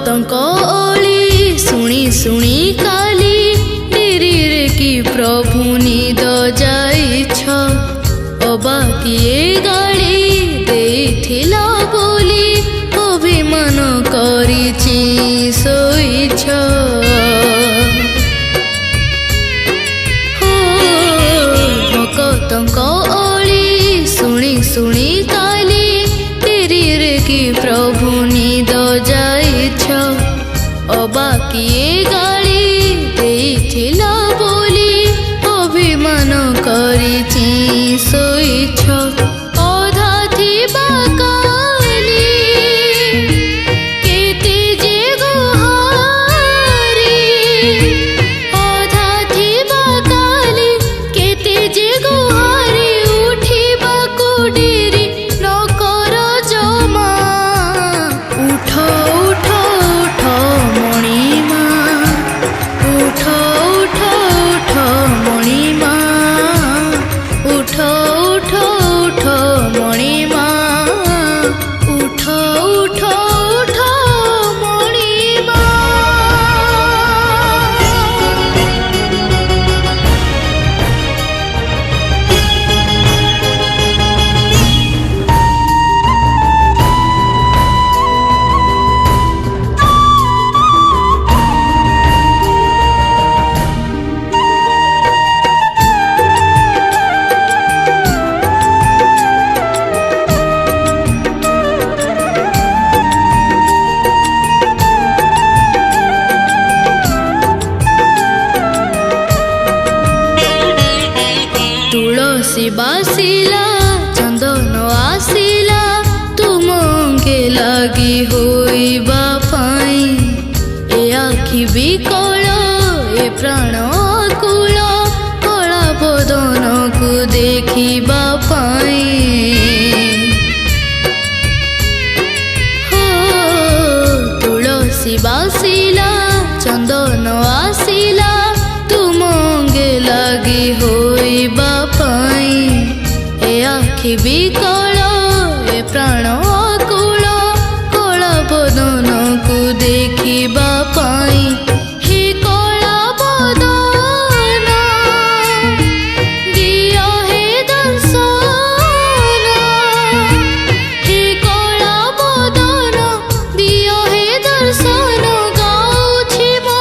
भगतଙ୍କ ओली शुणी शुणी काली डेरी रे कि प्रभु निद जाइछ अबा किए गाड़ी देथिला बोली अभिमान करिछि सोइछ भगतଙ୍କ ओली शुणी शुणी काली डेरी रे कि प्रभु निद जाइछ अबा किए गाड़ी देथिला बोली अभिमान करिछि सोइछ अधा थिबा काली केते जे गुहारी अधा थिबा काली केते जे गुहारी उठिबा को डेरी न कर जमा उठ उठ उठ मणिमा उठ उठ उठ मणिमा उठ उठ उठ मणिमा उठ उठ उठ मणिमा। तुलसी बासिला चंदन आसिला तुम अंगे लगी होइबा पाई ए आखि बिकल ए प्राण आकुल कला बदन को देखिबा पाई हो तुलसी बासिला चंदन आसिला तुम अंगे लगी होइबा पाई ए आखि बिकल ए प्राण आकुल कला बदन को देखिबा पाई हे कला बदन दिया हे दर्शन हे कला बदन दिया हे दर्शन गाउछि मो